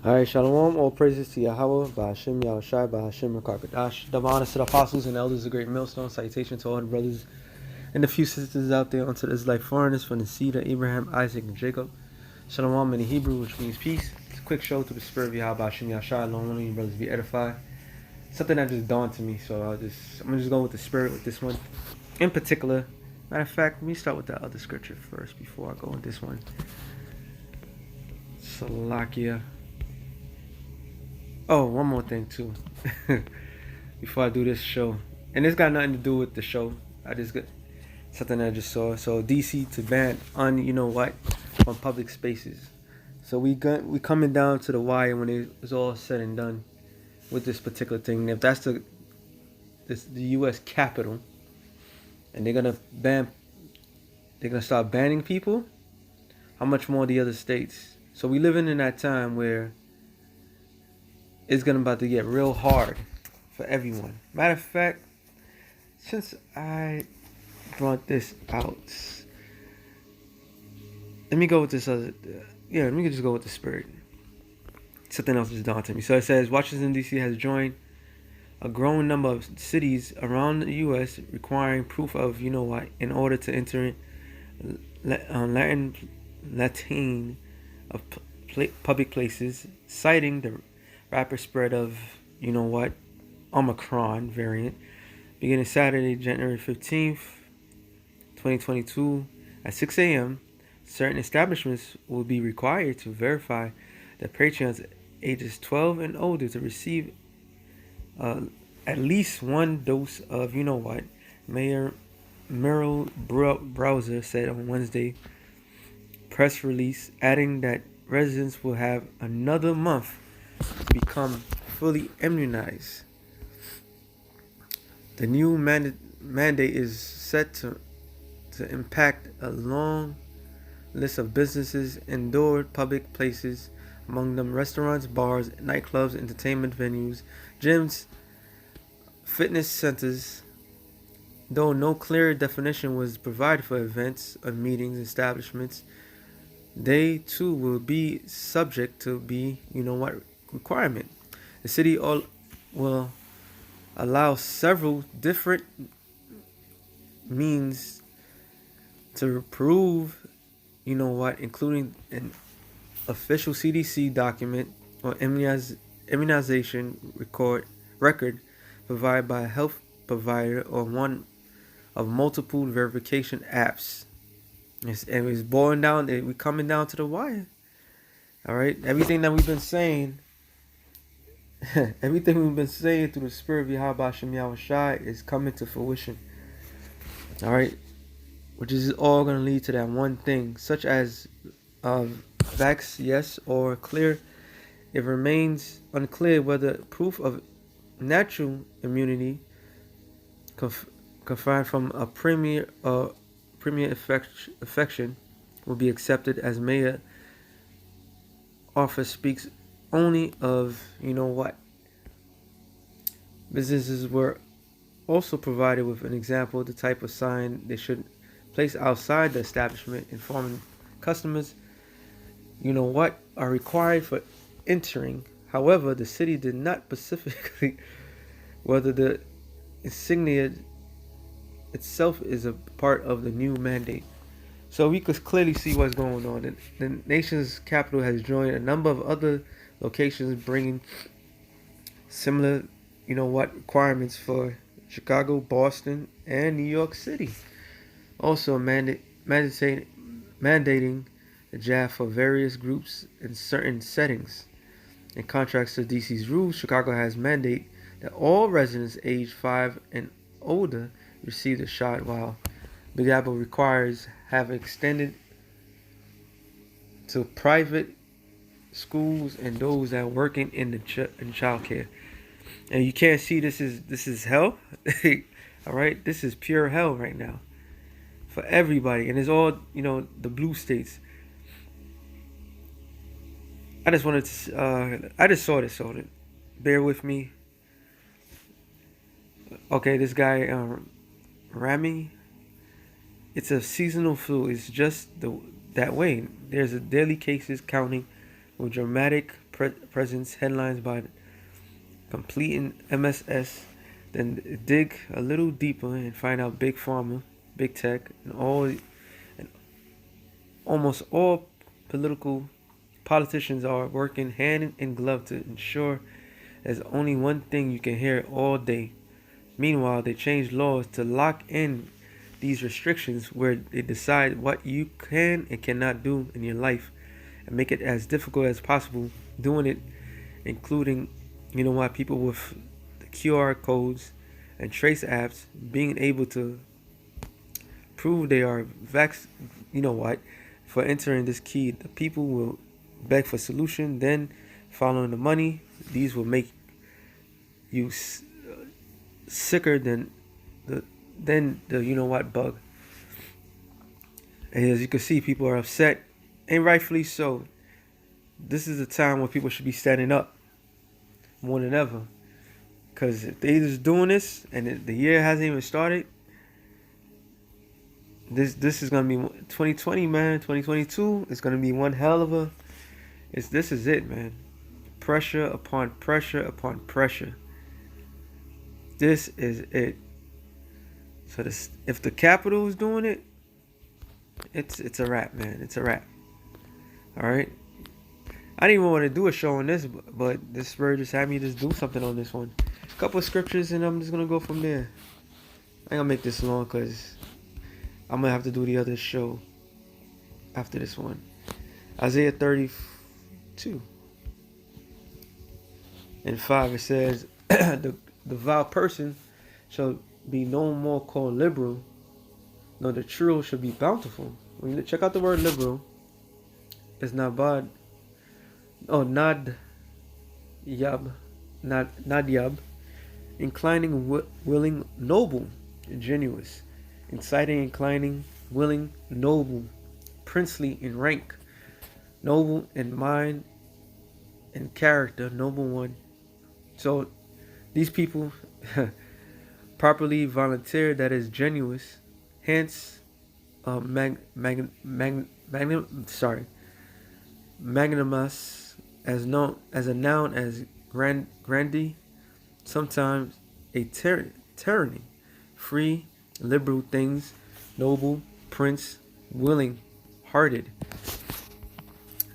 Alright, Shalom, all praises to Yahweh, Ba'Hashem Yahushai, Ba'Hashem Rakakadash. Double honors to the apostles and elders of Great Millstone. Salutation to all the brothers and the few sisters out there unto the Israelite foreigners from the seed of Abraham, Isaac, and Jacob. Shalom in the Hebrew, which means peace. It's a quick show to the spirit of Yahweh, Ba'Hashem Yahushai. Long one of you brothers be edified. Something that just dawned to me, so I'm gonna just go with the spirit with this one. In particular, matter of fact, let me start with the other scripture first before I go with this one. Salakia. Oh, one more thing too. Before I do this show, and it's got nothing to do with the show. I just got something I just saw. So DC to ban from public spaces. So we coming down to the wire when it was all said and done with this particular thing. If that's the U.S. Capitol, and they're gonna start banning people, how much more the other states? So we living in that time where it's about to get real hard for everyone. Matter of fact, since I brought this out, let me go with this other. Let me just go with the spirit. Something else just dawned to me. So it says Washington D.C. has joined a growing number of cities around the U.S. requiring proof of in order to enter Latin of public places, citing the rapid spread of Omicron variant. Beginning Saturday, January 15th, 2022 at 6 a.m., certain establishments will be required to verify that patrons ages 12 and older to receive at least one dose of Mayor Merrill Browser said on Wednesday press release, adding that residents will have another month to become fully immunized. The new mandate is set to impact a long list of businesses, indoor public places, among them restaurants, bars, nightclubs, entertainment venues, gyms, fitness centers. Though no clear definition was provided for events or meetings establishments, they too will be subject to requirement. The city will allow several different means to prove, including an official CDC document or immunization record provided by a health provider or one of multiple verification apps. It's boiling down. We're coming down to the wire. All right, everything that we've been saying, through the spirit of Yahweh Ba'Hashem Yahushai is coming to fruition. All right, which is all going to lead to that one thing, such as vax, yes, or clear. It remains unclear whether proof of natural immunity conferred from a premier infection will be accepted, as Mayor office speaks only of businesses were also provided with an example of the type of sign they should place outside the establishment, informing customers are required for entering. However, the city did not specifically whether the insignia itself is a part of the new mandate. So we could clearly see what's going on. The nation's capital has joined a number of other locations bringing similar, requirements for Chicago, Boston, and New York City. Also mandating the jab for various groups in certain settings. In contrast to DC's rules, Chicago has mandated that all residents aged 5 and older receive the shot, while Big Apple requires have extended to private schools and those that are working in childcare. And you can't see this is hell. All right, this is pure hell right now for everybody, and it's all the blue states. I just wanted to. I just saw this, so bear with me. Okay, this guy Rami. It's a seasonal flu. It's just that way. There's a daily cases counting with dramatic presents headlines by completing MSS, then dig a little deeper and find out big pharma, big tech, and almost all political politicians are working hand in glove to ensure there's only one thing you can hear all day. Meanwhile, they change laws to lock in these restrictions where they decide what you can and cannot do in your life and make it as difficult as possible doing it, including, people with the QR codes and trace apps being able to prove they are for entering this key. The people will beg for solution, then following the money. These will make you sicker than the bug. And as you can see, people are upset, and rightfully so. This is a time where people should be standing up more than ever, because if they just doing this and the year hasn't even started, this is gonna be 2020, man. 2022 is gonna be one hell of a. This is it, man. Pressure upon pressure upon pressure. This is it. So if the capital is doing it, it's a wrap, man. It's a wrap. All right. I didn't even want to do a show on this, but this word just had me just do something on this one. A couple of scriptures, and I'm just gonna go from there. I ain't gonna make this long because I'm gonna have to do the other show after this one. Isaiah 32 and 5. It says, the vile person shall be no more called liberal, nor the true shall be bountiful. When you check out the word liberal, it's nabad. Oh, nad yab, inclining, willing, noble, ingenuous, inciting, inclining, willing, noble, princely in rank, noble in mind and character, noble one. So these people properly volunteer, that is genuine, hence magnanimous, as a noun as grandee, sometimes a tyranny, free, liberal things, noble, prince, willing, hearted.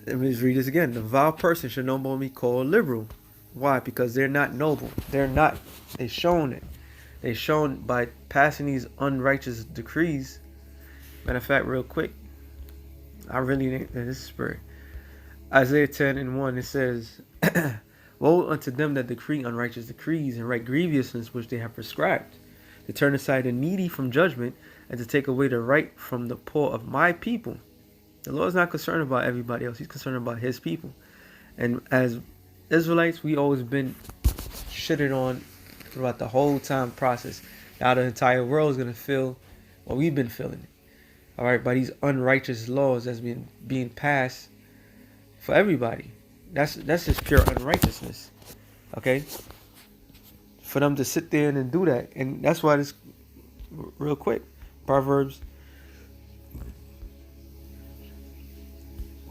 Let me just read this again. The vile person should no more be called liberal. Why? Because they're not noble. They're not. They've shown it. They've shown by passing these unrighteous decrees. Matter of fact, real quick, I really think that this is spirit. Isaiah 10 and 1, it says, woe unto them that decree unrighteous decrees and write grievousness which they have prescribed, to turn aside the needy from judgment and to take away the right from the poor of my people. The Lord's not concerned about everybody else. He's concerned about his people. And as Israelites, we always been shitted on throughout the whole time process. Now the entire world is going to feel what we've been feeling. All right, by these unrighteous laws that's been being passed for everybody. That's just pure unrighteousness. Okay? For them to sit there and do that. And that's why this, real quick, Proverbs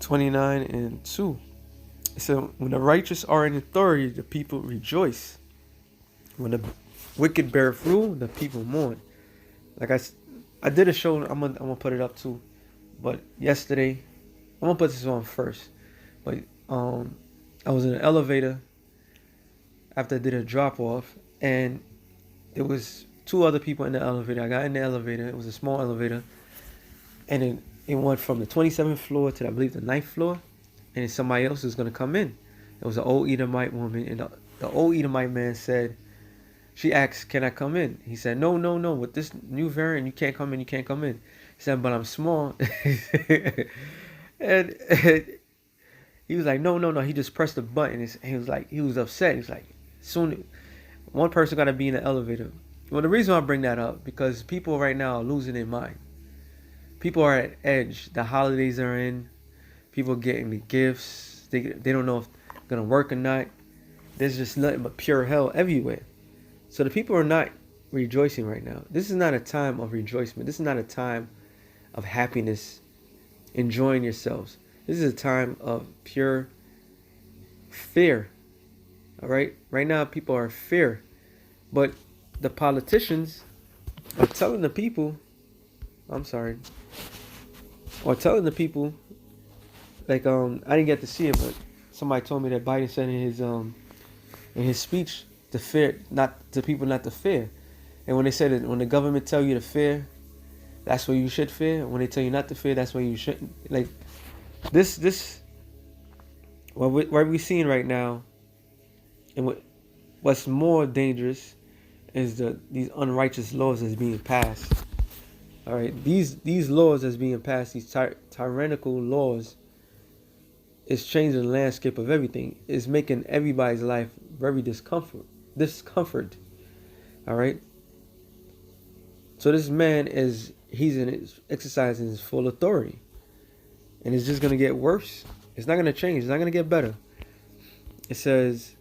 29 and 2. So when the righteous are in authority, the people rejoice. When the wicked bear rule, the people mourn. Like I did a show. I'm gonna put it up too. But yesterday, I'm gonna put this on first. But I was in an elevator after I did a drop off, and there was two other people in the elevator. I got in the elevator. It was a small elevator, and it went from the 27th floor to I believe the 9th floor, and somebody else was gonna come in. It was an old Edomite woman, and the old Edomite man said, she asked, "Can I come in?" He said, No. With this new variant, you can't come in. You can't come in. He said, "But I'm small." and he was like, No. He just pressed the button. He was upset. He's like, soon, one person got to be in the elevator. Well, the reason I bring that up, because people right now are losing their mind. People are at edge. The holidays are in. People are getting the gifts. They don't know if it's going to work or not. There's just nothing but pure hell everywhere. So the people are not rejoicing right now. This is not a time of rejoicing. This is not a time of happiness, enjoying yourselves. This is a time of pure fear. All right. Right now, people are fear, but the politicians are telling the people. I'm sorry. Or telling the people, like I didn't get to see it, but somebody told me that Biden said in his speech to fear, not to people not to fear. And when they said that when the government tell you to fear, that's what you should fear. When they tell you not to fear, that's what you shouldn't. Like this what we're seeing right now, and what's more dangerous is these unrighteous laws that's being passed. All right, these laws that's being passed, these tyrannical laws, is changing the landscape of everything. It's making everybody's life very discomfort. All right. So this man he's exercising his full authority, and it's just gonna get worse. It's not gonna change. It's not gonna get better. It says,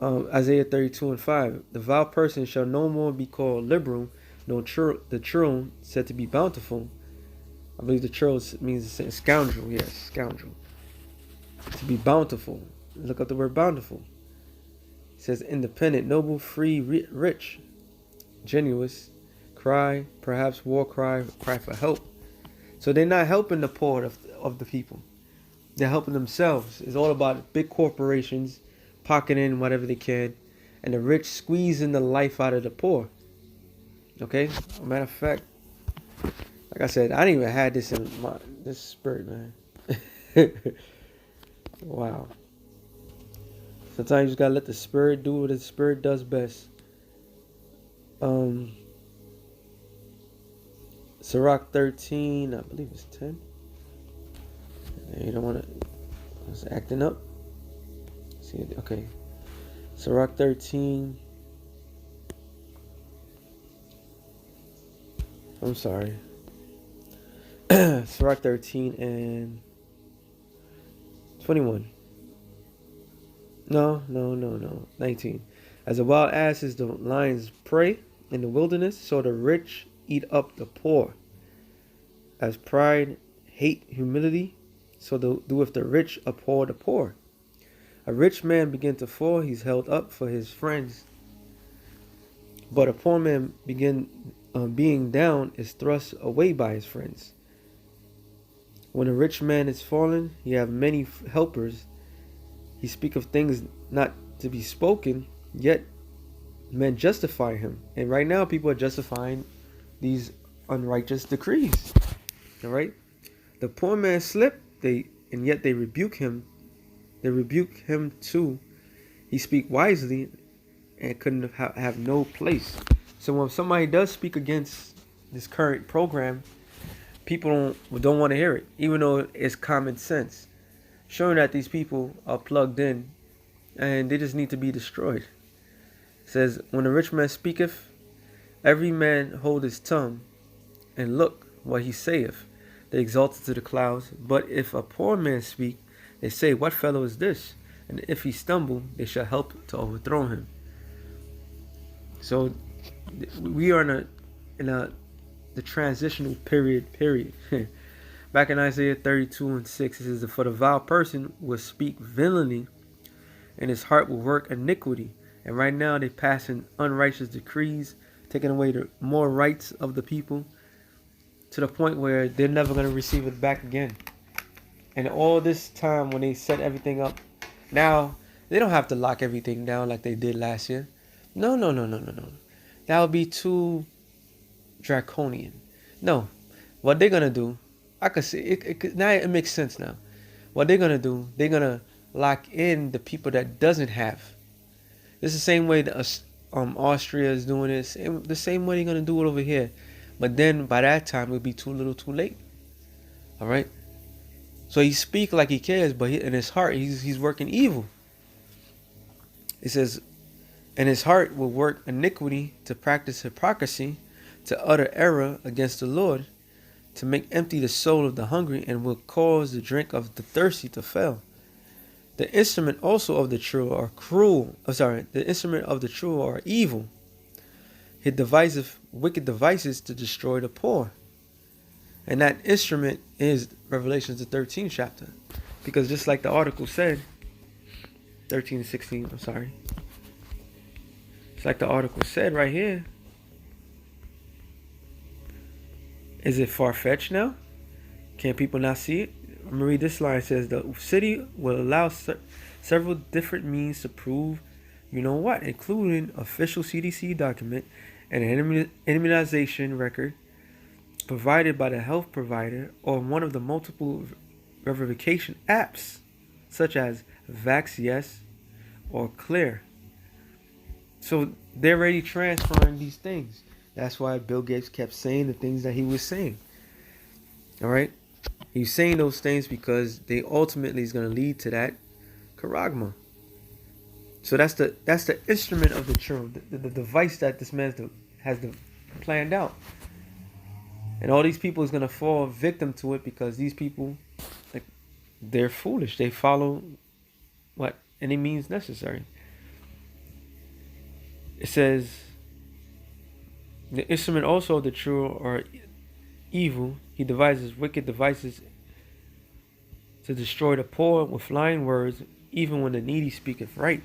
Isaiah 32:5, the vile person shall no more be called liberal, nor the churl said to be bountiful. I believe the churl means scoundrel. Yes, scoundrel. To be bountiful. Look up the word bountiful. It says independent, noble, free, rich, generous, cry, perhaps war cry for help. So they're not helping the poor of the people. They're helping themselves. It's all about big corporations pocketing whatever they can, and the rich squeezing the life out of the poor. Okay? Matter of fact, like I said, I didn't even have this in this spirit, man. Wow. Sometimes you just gotta let the spirit do what the spirit does best. Sirach 13, I believe it's 10. You don't want to. It's acting up. See it? Okay. Sirach 13. I'm sorry. Sirach 13 and 21. No. 19. As a wild ass is the lion's prey in the wilderness, so the rich eat up the poor. As pride hate humility, so doeth the rich abhor the poor. A rich man begin to fall, he's held up for his friends. But a poor man being down is thrust away by his friends. When a rich man is fallen, he have many helpers. He speak of things not to be spoken, yet men justify him. And right now people are justifying these unrighteous decrees. All right? The poor man slip, and yet they rebuke him. They rebuke him too. He speak wisely and couldn't have no place. So when somebody does speak against this current program, people don't want to hear it, even though it's common sense, showing that these people are plugged in and they just need to be destroyed. It says, when a rich man speaketh, every man hold his tongue, and look what he saith. They exalt it to the clouds. But if a poor man speak, they say, what fellow is this? And if he stumble, they shall help to overthrow him. So we are in the transitional period. Back in Isaiah 32:6, it says, for the vile person will speak villainy, and his heart will work iniquity. And right now they're passing unrighteous decrees, taking away the more rights of the people, to the point where they're never going to receive it back again. And all this time when they set everything up, now they don't have to lock everything down like they did last year. No. That would be too draconian. No. What they're going to do, I could see it, now it makes sense now. What they're going to do, they're going to lock in the people that doesn't have. It's the same way that Austria is doing this. The same way they're going to do it over here. But then by that time, it'll be too little too late. All right? So he speak like he cares, but in his heart, he's working evil. It says, and his heart will work iniquity, to practice hypocrisy, to utter error against the Lord, to make empty the soul of the hungry, and will cause the drink of the thirsty to fail. The instrument also of the true are the instrument of the true are evil. He deviseth wicked devices to destroy the poor. And that instrument is Revelation the 13th chapter. Because just like the article said, 13 to 16, I'm sorry. It's like the article said right here. Is it far-fetched now? Can people not see it? I'm going to read this line. It says, the city will allow several different means to prove you know what, including official CDC document and an immunization record provided by the health provider or one of the multiple verification apps, such as VaxYes or Clear. So they're already transferring these things. That's why Bill Gates kept saying the things that he was saying. All right? He's saying those things because they ultimately is going to lead to that charagma. So that's the instrument of the churro, the device that this man has planned out. And all these people is going to fall victim to it because these people, like, they're foolish. They follow what any means necessary. It says, the instrument also of the true or evil, he devises wicked devices to destroy the poor with lying words, even when the needy speaketh right.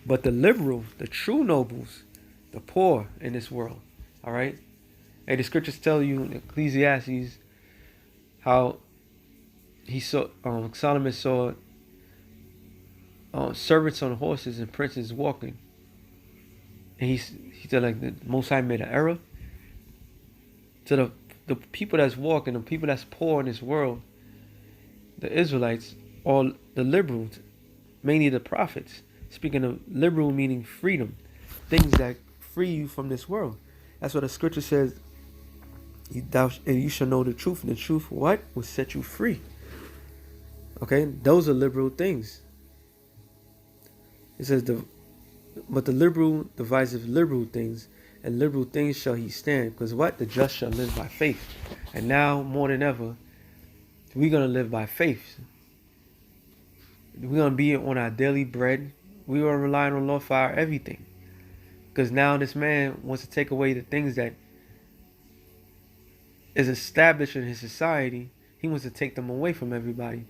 But the liberal, the true nobles, the poor in this world, all right? And the scriptures tell you in Ecclesiastes how he saw Solomon saw servants on horses and princes walking. And he said, like, the Most High made an error. To the people that's walking, the people that's poor in this world, the Israelites, or the liberals, mainly the prophets. Speaking of liberal, meaning freedom, things that free you from this world. That's what the scripture says. And you shall know the truth, and the truth, what? Will set you free. Okay, those are liberal things. It says, but the liberal deviseth liberal things, and liberal things shall he stand. Because what? The just shall live by faith. And now, more than ever, we're going to live by faith. We're going to be on our daily bread. We are relying on the Lord for our everything. Because now this man wants to take away the things that is established in his society. He wants to take them away from everybody.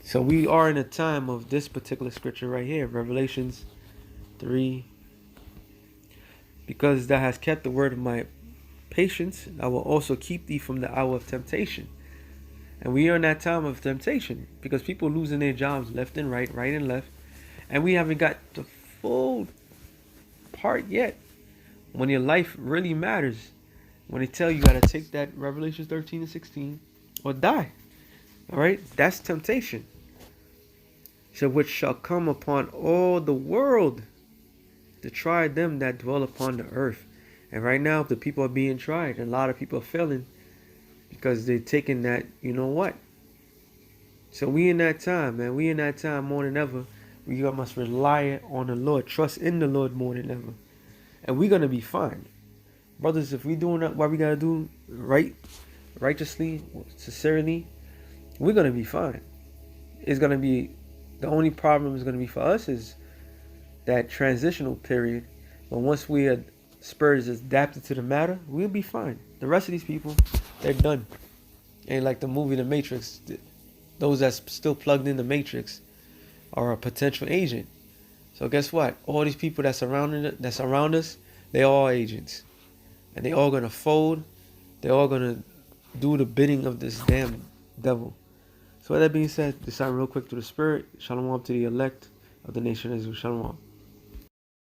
So we are in a time of this particular scripture right here, Revelations 3. Because thou hast kept the word of my patience, I will also keep thee from the hour of temptation. And we are in that time of temptation because people are losing their jobs left and right, right and left. And we haven't got the full part yet. When your life really matters, when they tell you got to take that Revelation 13 and 16 or die. All right? That's temptation. So which shall come upon all the world to try them that dwell upon the earth. And right now, the people are being tried. And a lot of people are failing because they're taking that, you know what? So we in that time, man. We in that time more than ever. We must rely on the Lord. Trust in the Lord more than ever. And we're going to be fine. Brothers, if we doing what we got to do righteously, sincerely, we're going to be fine. It's going to be, the only problem is going to be for us is that transitional period. But once we are spurs is adapted to the matter, we'll be fine. The rest of these people, they're done. And like the movie The Matrix, those that's still plugged in the Matrix are a potential agent. So guess what? All these people that's around us, they're all agents. And they all gonna fold. They're all gonna do the bidding of this damn devil. So with that being said, decide real quick to the spirit. Shalom to the elect of the nation of Israel. Shalom.